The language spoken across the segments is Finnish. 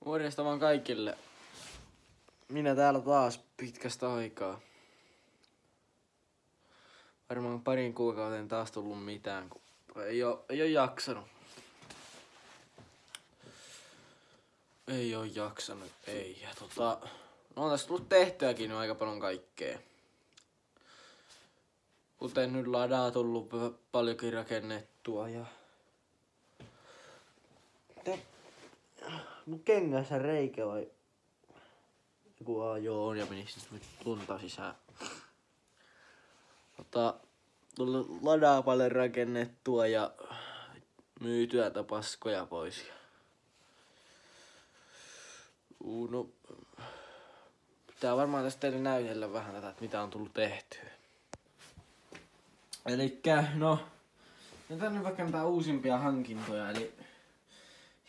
Morjesta vaan kaikille. Minä täällä taas pitkästä aikaa. Varmaan parin kuukauteen taas tullut mitään, kun ei oo jaksanut. Ei oo jaksanut, ei. Ja no on tässä tullut tehtyäkin aika paljon kaikkea. Kuten nyt ladaa tullut paljonkin rakennettua ja... Mun kengässä reikä vai... Joo on ja menis nyt lunta sisään. Tullut ladaa paljon rakennettua ja myytyä paskoja pois. No, pitää varmaan tästä teille näytellä vähän tätä, että mitä on tullut tehtyä. Elikkä, no, tänne vaikka näitä uusimpia hankintoja, eli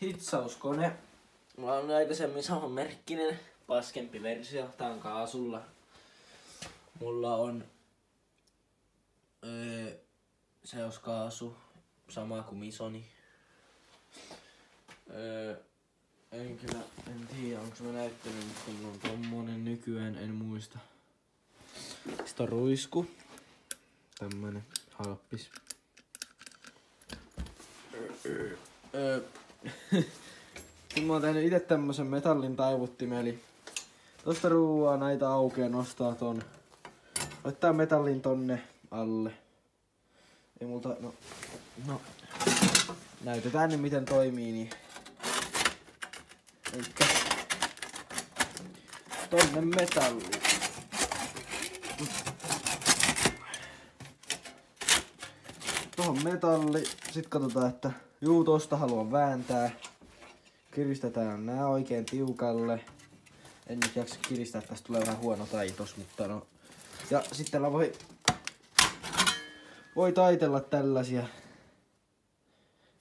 hitsauskone. Mulla on aikaisemmin samanmerkkinen, paskempi versio, tää on kaasulla. Mulla on seoskaasu, sama kuin Misoni. En tiedä, onko mä näyttänyt, kun on tommonen nykyään, en muista. Sitten on ruisku. Tämmönen halppis. Mä oon tehnyt ite tämmösen metallin taivuttimen, eli tosta ruuaa näitä auki ja nostaa ton. Laittaa metallin tonne alle. Ei multa, no. Näytetään nyt miten toimii, niin. Elikkä tonne metalli. Tuohon metalli. Sit katsotaan, että tosta haluan vääntää. Kiristetään nää oikein tiukalle. En nyt jaksa kiristää, tästä tulee vähän huono taitos, mutta no. Ja sitten täällä voi taitella tällaisia.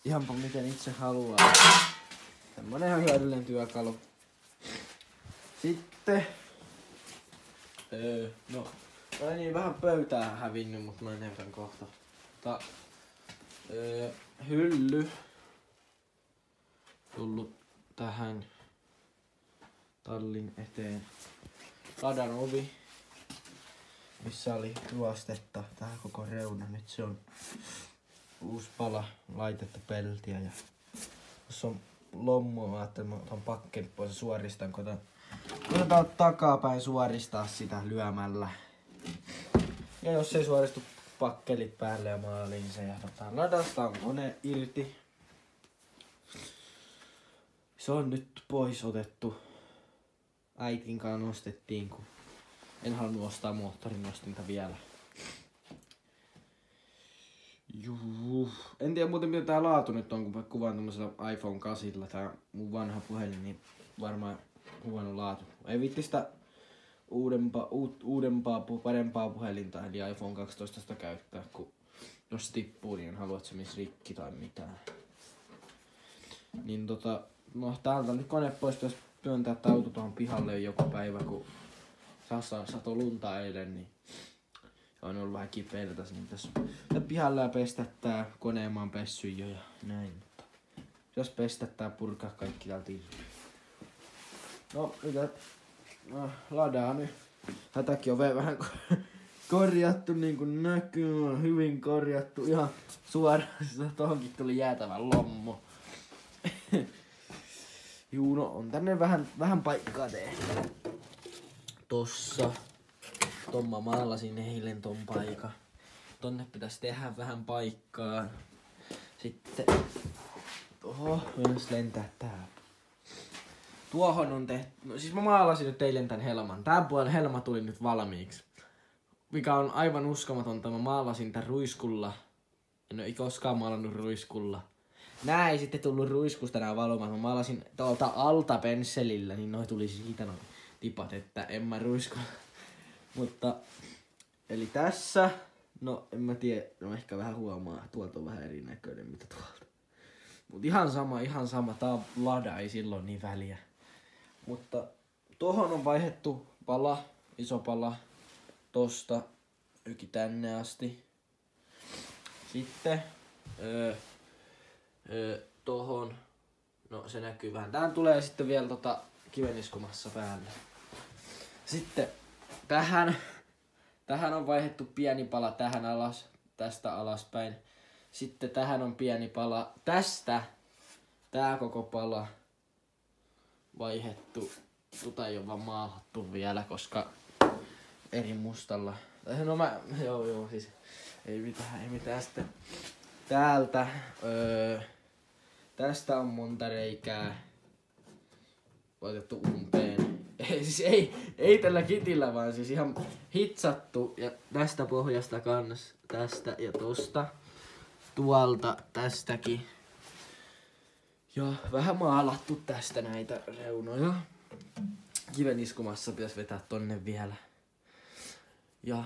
Ihanpa miten itse haluaa. Semmonen ihan hyödyllinen työkalu. Sitten... no niin vähän pöytää hävinnyt, mutta mä näytän kohta. Hylly. Tullut tähän tallin eteen. Ladan ovi, missä oli ruostetta tähän koko reuna. Nyt se on uusi pala laitettu peltiä ja tuossa on lommua. Mä ajattelin, että mä otan pakkelit pois ja suoristan, kun otetaan takapäin suoristaa sitä lyömällä. Ja jos ei suoristu pakkelit päälle ja maaliin se ja ladasta on kone irti. Se on nyt pois otettu. Äitin kanssa nostettiin, kun en halunnut ostaa moottorin nostinta vielä. Juu. En tiedä muuten mitä tää laatu nyt on, kun kuvaan tämmöisellä iPhone 8. Tää mun vanha puhelin, niin varmaan huono laatu. Ei viitti sitä uudempaa, parempaa puhelinta, eli iPhone 12 sitä käyttää, kun jos se tippuu, niin en halua, että se menisi rikki tai mitään. Niin no täältä nyt kone pois, pitäisi työntää tää auto tuohon pihalle joku päivä, kun sato lunta eilen, niin on ollut vähän kipeiltä, niin tässä pihalle ja pestä tää koneen mä oon pessy jo ja näin, mutta jos pestä tää purkaa kaikki täältä irti. No, ladaa nyt. Tätäkin on vähän korjattu, niin kuin näkyy, hyvin korjattu, ihan suoraan. Tohonkin tuli jäätävä lommo. Juu, no on tänne vähän paikkaa tehty. Tossa. Tomma maalasin eilen ton paikan. Tonne pitäisi tehdä vähän paikkaa. Sitten myös lentää tää. Tuohon on tehty, no siis mä maalasin nyt eilen tän helman. Tän puolen helma tuli nyt valmiiksi. Mikä on aivan uskomatonta, mä maalasin tän ruiskulla. En oo koskaan maalannut ruiskulla. Nää ei sitten tullut ruiskusta nää valomat. Mä maalasin tuolta alta pensselillä, niin noi tuli siitä noin tipat, että en mä ruiskulla. Mutta, eli tässä, no en mä tiedä, no ehkä vähän huomaa, tuolta on vähän erinäköinen mitä tuolta. Mut ihan sama, tää on lada, ei silloin niin väliä. Mutta tohon on vaihdettu pala, iso pala, tosta yki tänne asti. Sitten tohon, no No se näkyy vähän. Tähän tulee sitten vielä kiveniskumassa päälle. Sitten tähän on vaihdettu pieni pala tähän alas, tästä alaspäin. Sitten tähän on pieni pala tästä. Tää koko pala vaihdettu. Ei ole vaan maalattu vielä, koska eri mustalla. No joo, siis ei mitään sitten. Täältä, tästä on monta reikää laitettu umpeen. Ei tällä kitillä, vaan siis ihan hitsattu. Ja tästä pohjasta kans, tästä ja tosta. Tuolta, tästäkin. Ja vähän maalattu tästä näitä reunoja. Kiveniskumassa pitäisi vetää tonne vielä. Ja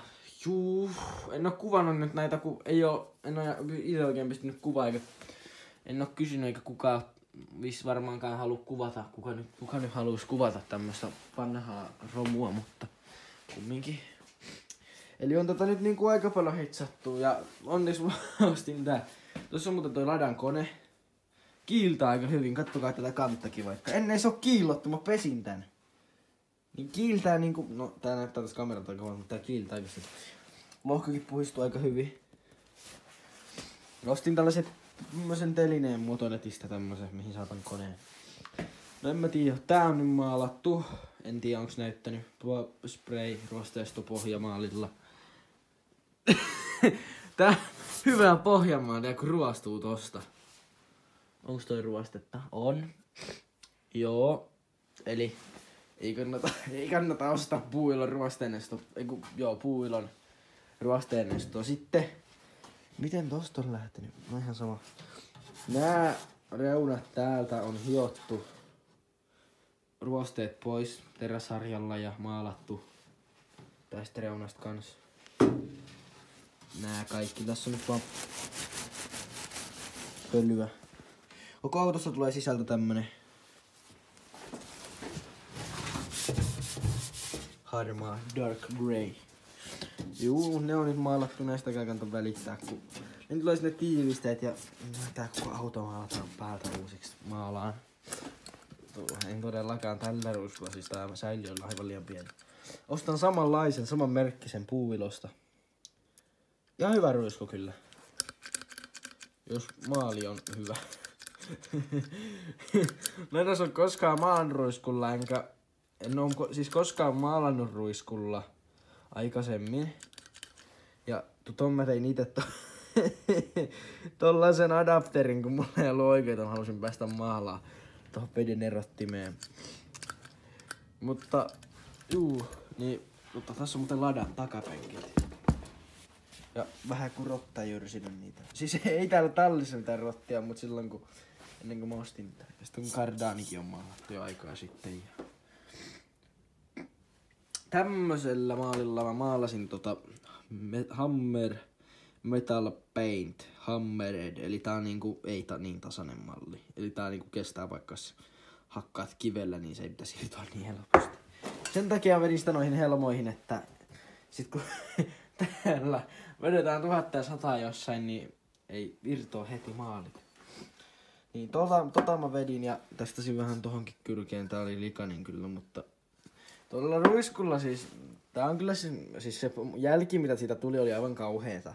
en oo kuvannut nyt näitä, kun en oo itse oikein pystynyt kuvaa, eikä en oo kysynyt, eikä kukaan varmaankaan halua kuvata, kuka nyt haluaisi kuvata tämmöstä vanhaa romua, mutta kumminkin. Eli on nyt niinku aika paljon hitsattu, ja onneksi mä ostin tää. Tossa on muuten toi ladan kone. Kiiltää aika hyvin, kattokaa tätä kanttakin vaikka. Ennen se oo kiillottu, mä pesin tän. Niin kiiltää niinku, no tää näyttää tässä kameralta aika mutta tää kiiltää aika hyvin. Lohkokin puhistuu aika hyvin. Ostin tämmösen telineen motonetista tämmösen, mihin saatan koneen. No en mä tiedä, tää on nyt maalattu. En tiedä onks näyttänyt. Tuo spray ruosteistu pohjamaalilla. Tää hyvää pohjamaalia kun ruostuu tosta. Onks toi ruostetta? On. Joo. Eli ei kannata ostaa puuilon ruosteenesto. Puuilon ruosteenesto. Sitten, miten tosta on lähtenyt? No ihan sama. Nää reunat täältä on hiottu ruosteet pois teräsharjalla ja maalattu tästä reunasta kans. Nää kaikki. Tässä on nyt vaan pölyä. Koko autossa tulee sisältä tämmönen harmaa dark grey. Juu, ne on nyt maalattu, näistäkään kannata välittää, kun ne tulee sinne tiivisteet ja tää koko auto maalataan päältä uusiksi maalaan. En todellakaan tällä ruiskulla, siis tää säiliö on aivan liian pieni. Ostan samanlaisen, saman merkkisen puuilosta. Ja hyvä ruisku kyllä. Jos maali on hyvä. Mä en ole koskaan maanruiskulla, en oo siis koskaan maalannut ruiskulla aikaisemmin. Ja ton mä tein ite tollasen adapterin, kun mulla ei ollut oikeeta, halusin päästä maalaan tohon veden erottimeen. Mutta tässä on muuten ladan takapenkit. Ja vähän kun rotta jyrsinyt niitä. Siis ei täällä tallissa mitään rottia, mutta silloin kun ennen kuin mä ostin tää. Ja sitten kun Cardanikin on maalattu jo aikaa sitten. Ja tämmösellä maalilla mä maalasin Hammer Metal Paint Hammered. Eli tää on niinku, ei tää niin tasainen malli. Eli tää niinku kestää vaikka jos hakkaat kivellä, niin se ei pitäisi irtoa niin helposti. Sen takia vedin sitä noihin helmoihin, että sit kun täällä vedetään 1100 jossain, niin ei irtoa heti maalit. Niin tota mä vedin ja tästäsin vähän tohonkin kylkeen, tää oli likainen kyllä, mutta tuolla ruiskulla siis, tää on kyllä siis se jälki mitä siitä tuli oli aivan kauheeta.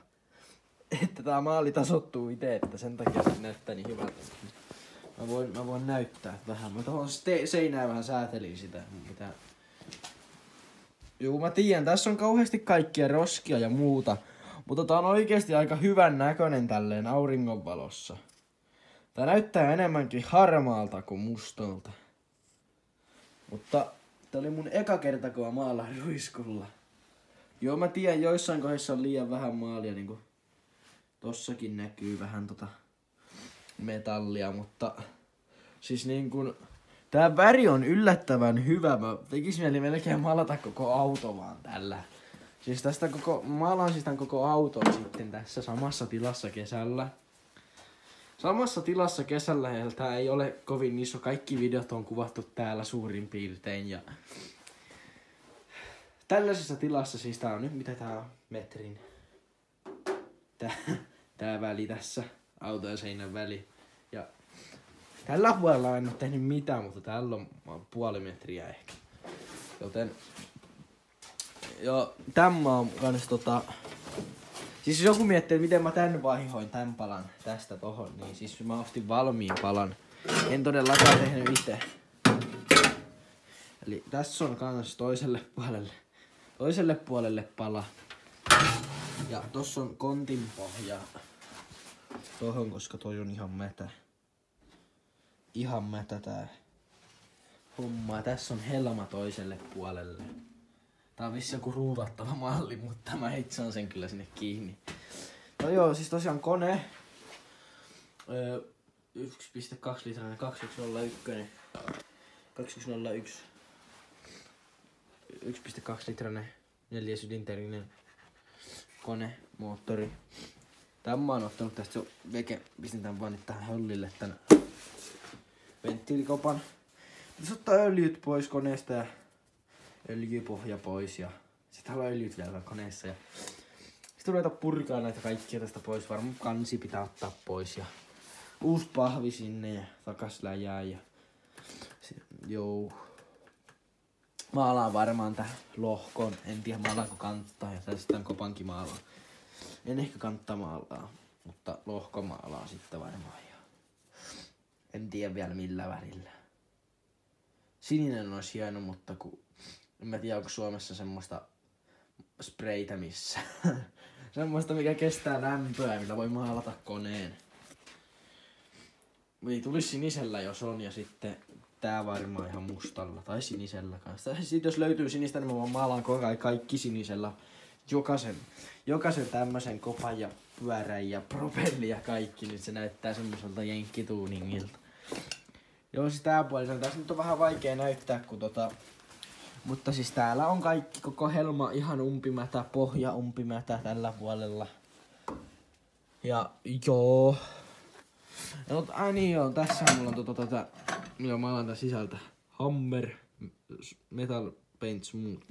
Että tää maali tasottuu ite, että sen takia se näyttää niin hyvältä. Mä voin näyttää vähän, mä tohon seinään vähän säätelin sitä, mitä. Juu mä tiedän, tässä on kauheasti kaikkia roskia ja muuta, mutta tää on oikeesti aika hyvän näköinen tälleen auringonvalossa. Tää näyttää enemmänkin harmaalta kuin mustalta. Mutta tää oli mun eka kerta, kun mä maalaan ruiskulla. Joo, mä tiedän, joissain kohdissa on liian vähän maalia, niinku tossakin näkyy vähän metallia, mutta siis niinkun tää väri on yllättävän hyvä. Mä tekis mieli melkein maalata koko auto vaan tällä. Siis maalaan siis tän koko auton sitten tässä samassa tilassa kesällä. Samassa tilassa kesällä ja tää ei ole kovin iso. Kaikki videot on kuvattu täällä suurin piirtein. Ja tällaisessa tilassa siis tää on nyt, mitä tää on, metrin. Tää väli tässä, auto ja seinän väli. Ja Tällä puolella en oo tehnyt mitään, mutta täällä on puoli metriä ehkä. Joten... Joo, tämä on kans siis jos joku miettii, miten mä tän vaihoin tän palan tästä tohon, niin siis mä ostin valmiin palan. En todellakaan tehnyt itse. Eli tässä on kans toiselle puolelle pala. Ja tossa on kontin pohja tohon, koska toi on ihan mätä. Ihan mätä tää homma. Tässä on helma toiselle puolelle. Tää on vissi joku ruuvattava malli, mutta mä hitsaan sen kyllä sinne kiinni. No joo, siis tosiaan kone. 1,2 litrainen 2101. 2101. 1,2 litrainen 4-sylinterinen kone, moottori. Tämä mä oon ottanut tästä jo veke. Pistin tän vaan nyt tähän höllille tän venttiilikopan. Tässä ottaa öljyt pois koneesta ja öljypohja pois ja sitten on öljyt vielä koneessa. Ja sitten ruvetaan purkaa näitä kaikkia tästä pois. Varmaan kansi pitää ottaa pois ja uusi pahvi sinne ja takas läjää ja joo. Maalaan varmaan tähän lohkoon. En tiedä maalaanko kanttaa ja tästä tämän kopankin maalaan. En ehkä kantta maalaa, mutta lohko maalaa sitten varmaan. Ja en tiedä vielä millä värillä. Sininen olisi hieno, mutta en mä tiedä onko Suomessa semmoista spreitä missä. Semmoista mikä kestää lämpöä, millä voi maalata koneen. Ei tulisi sinisellä jos on ja sitten tää varmaan ihan mustalla tai sinisellä kanssa. Sitten jos löytyy sinistä, niin mä maalaan koko ajan kaikki sinisellä. Jokaisen tämmösen kopan ja pyörän ja propelli ja kaikki, niin se näyttää semmoiselta jenkkituuningilta. Joo, siis tää puolella tässä nyt on vähän vaikea näyttää, kun mutta siis täällä on kaikki, koko helma ihan umpimätä, pohja umpimätä tällä puolella. Ja joo. Ja niin joo, tässä mulla on millä mä alan tän sisältä. Hammer, Metal Paint Smooth,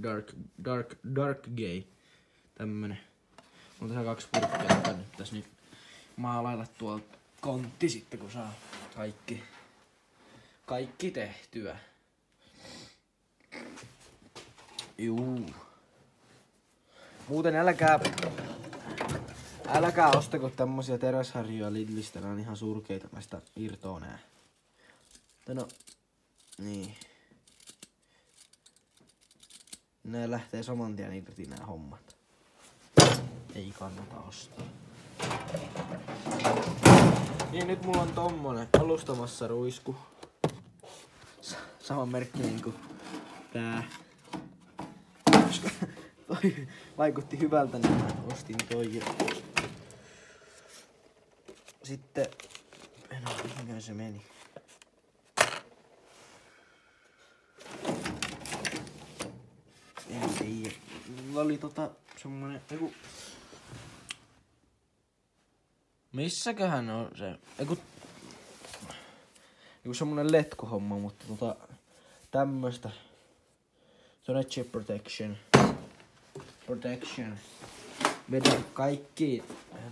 Dark Gay. Tämmönen. Mulla on tässä 2 purkkia, jota nyt tässä nyt maalailla tuolta kontti sitten, kun saa kaikki tehtyä. Juu. Muuten älkää ostako tämmösiä teräsharjoja Lidlistä, nää on ihan surkeita, mä sitä irtoa nää. No, niin. Nää lähtee saman tien irti nää hommat. Ei kannata ostaa. Niin nyt mulla on tommonen alustamassa ruisku. Sama merkkinen kuin tää. Toi vaikutti hyvältä, niin mä ostin toi. Sitten, en oo mihinkään se meni. En tiedä. Mulla oli semmonen missäköhän on se? Semmonen letkuhomma, mutta tämmöstä. Se on Edge Protection. Vedän kaikki,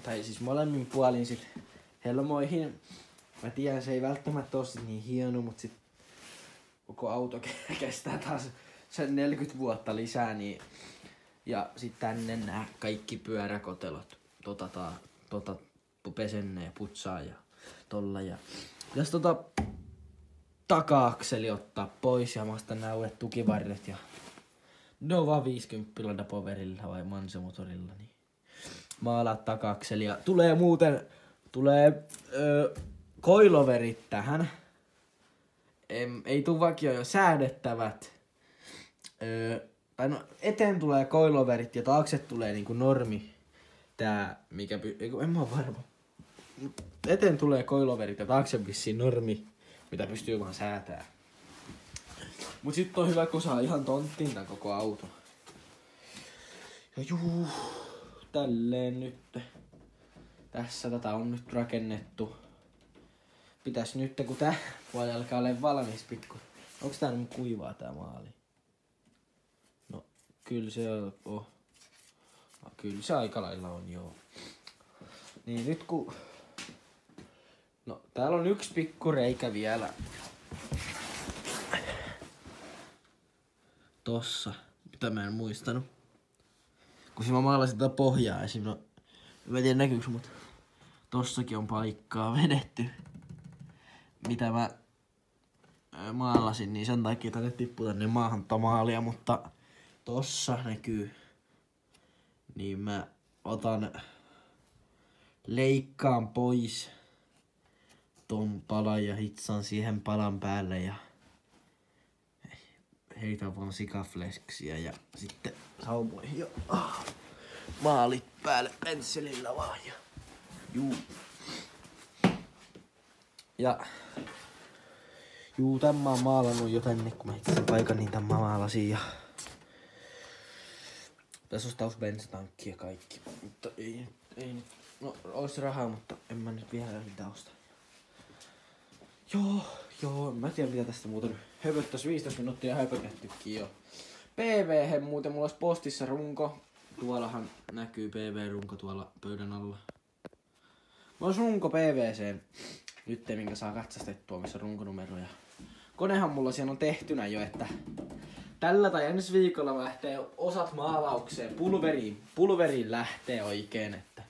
tai siis molemmin puolin sit helmoihin. Mä tiedän, se ei välttämättä oo sit niin hieno, mut sit koko auto kestää taas sen 40 vuotta lisää, niin ja sit tänne nää kaikki pyöräkotelot pesenne ja putsaa ja tolla ja jos taka-akseli ottaa pois ja masta nää uudet tukivarret ja ne on vaan 50 Dapoverilla vai Manse-motorilla, niin maalaa taka-akseli ja tulee coiloverit tähän. Ei tuu vakio jo säädettävät. Tai no eteen tulee coiloverit ja taakse tulee niinku normi. Tää mikä en mä oo varma. Eteen tulee coiloverit ja taakse vissiin normi, mitä pystyy vaan säätää. Mut sit on hyvä, kun saa ihan tonttiin tän koko auto. Ja juu, tälleen nyt. Tässä tätä on nyt rakennettu. Pitäis nyt, kun tää puoli alkaa olla valmis pikku. Onks tää nyt kuivaa tää maali? No, kyllä se on. No, kyllä se aika lailla on, joo. Niin nyt kun No, täällä on yksi pikku reikä vielä. Tossa. Mitä mä en muistanut. Kun mä maalasin tätä pohjaa esim. No, mä en tiedä näkyykö, mutta tossakin on paikkaa vedetty. Mitä mä maalasin, niin sen takia tänne tippuu tänne maahan maalia, mutta tossa näkyy. Niin mä leikkaan pois ton palan ja hitsaan siihen palan päälle ja heitän vaan sikafleksiä ja sitten saumoihin jo maalit päälle pensselillä vaan ja tän mä oon maalannut jo tänne, kun mä itse sen paikan, niin tän mä maalasin ja tässä on taas bensatankki ja kaikki, mutta ei nyt, no ois rahaa, mutta en mä nyt vielä niitä osta. Joo, mä en tiedä mitä tästä muuten höpöttäis 15 minuuttia höpötettykin jo. PV muuten mulla olisi postissa runko. Tuollahan näkyy PV-runko tuolla pöydän alla. Mulla olisi runko PVC:n nyt, minkä saa katsastettua, missä on runkonumeroja. Konehan mulla siellä on tehtynä jo, että tällä tai ensi viikolla lähtee osat maalaukseen. Pulveriin lähtee oikein, että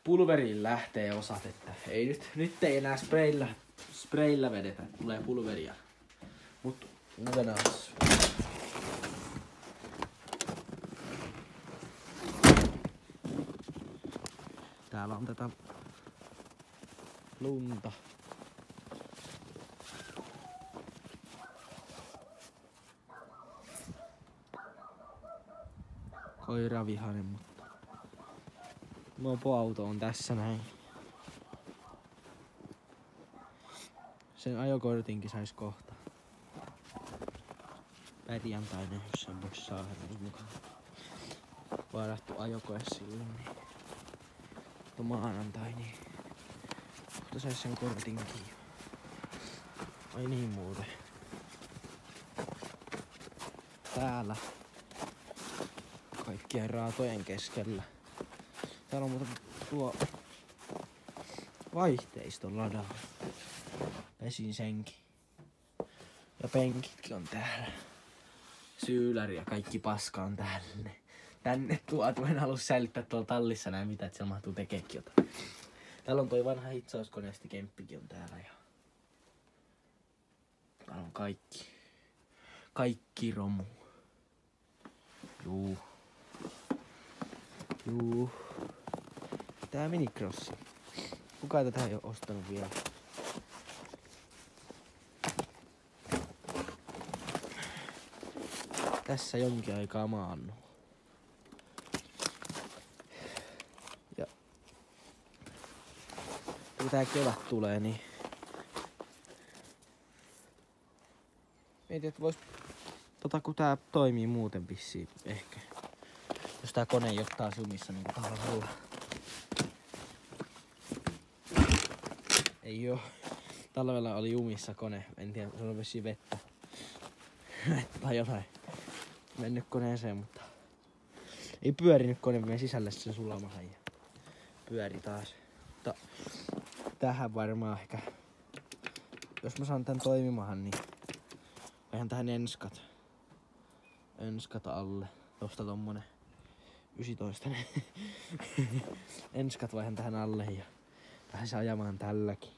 pulveriin lähtee osat, että ei nyt ei enää spraylla vedetä, tulee pulveria. Mut mukana täällä on tätä lunta. Koiravihainen, mutta mopoauto on tässä näin. Sen ajokortinkin sais kohta. Perjantaina, jos sen vois saada mukaan. Varattu ajokoe silloin, niin maanantai, niin kohta sais sen kortinkin. Ai niin muuten. Täällä kaikkien raatojen keskellä. Täällä on muuten tuo vaihteiston ladalla. Pesin senkin. Ja penkitkin on täällä. Syyläri ja kaikki paska on tänne tuotu. En halua säilyttää tuolla tallissa näin mitä, että siellä mahtuu tekeekin jotain. Täällä on toi vanha hitsauskoneesti kemppikin on täällä. Ja täällä on kaikki romu. Juu. Tää minicrossi. Kuka tätä ei oo ostanut vielä? Tässä jonkin aikaa maannut. Ja kun tää kevät tulee, niin mietin, että vois kun tää toimii muuten vissiin ehkä. Jos tää kone ei oo taas jumissa niinku talvella. Ei oo. Talvella oli jumissa kone. En tiedä, se on vissiin vettä. Tai jotain. Mennyt koneeseen, mutta ei pyörinyt kone, meni sisälle sen sulamahan ja pyöri taas. Mutta tähän varmaan ehkä, jos mä saan tän toimimahan, niin vaihan tähän enskat alle. Tosta tommonen 19. Enskat vaihan tähän alle ja lähes ajamaan tälläkin.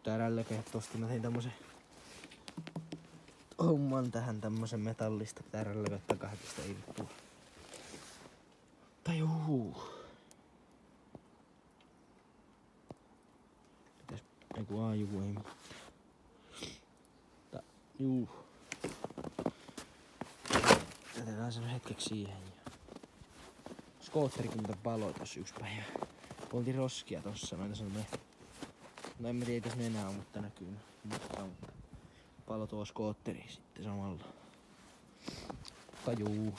Tärälläkin, että tosta mä tein tämmösen homman tähän tämmösen metallista tärälläkin, että kahdesta irtoa. Tai pitäis eiku aajuu ei mitään. Jätetään sen hetkeksi siihen. Skootterikin muuten paloi tossa yksi päivä. Poltiin roskia tossa. No en mä tiedä, jos ne enää on, mutta näkyy. Mutta palo tuo skootteri sitten samalla. Tajuu.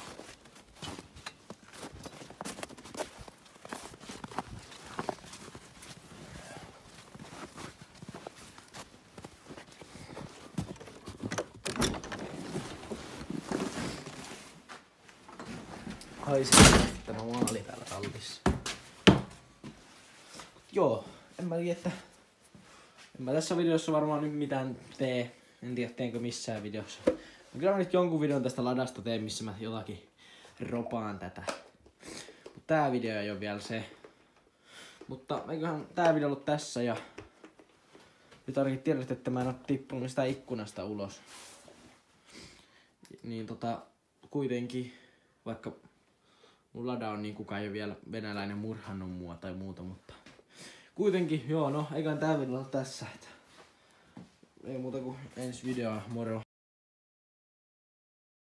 Haisee tämä maali täällä tallissa. joo, en mä tässä videossa varmaan nyt mitään tee. En tiedä teenkö missään videossa. Kyllä mä nyt jonkun videon tästä ladasta teen, missä mä jotakin ropaan tätä. Mut tää video ei oo vielä se. Mutta eiköhän tää video ollut tässä ja nyt ainakin tiedät, että mä en oo tippunut sitä ikkunasta ulos. Niin kuitenkin, vaikka mun lada on niin kukaan ei oo vielä venäläinen murhannut mua tai muuta, mutta kuitenkin, joo no, eiköhän tää video ollut tässä. Ei muuta kuin ensi videoa, moro.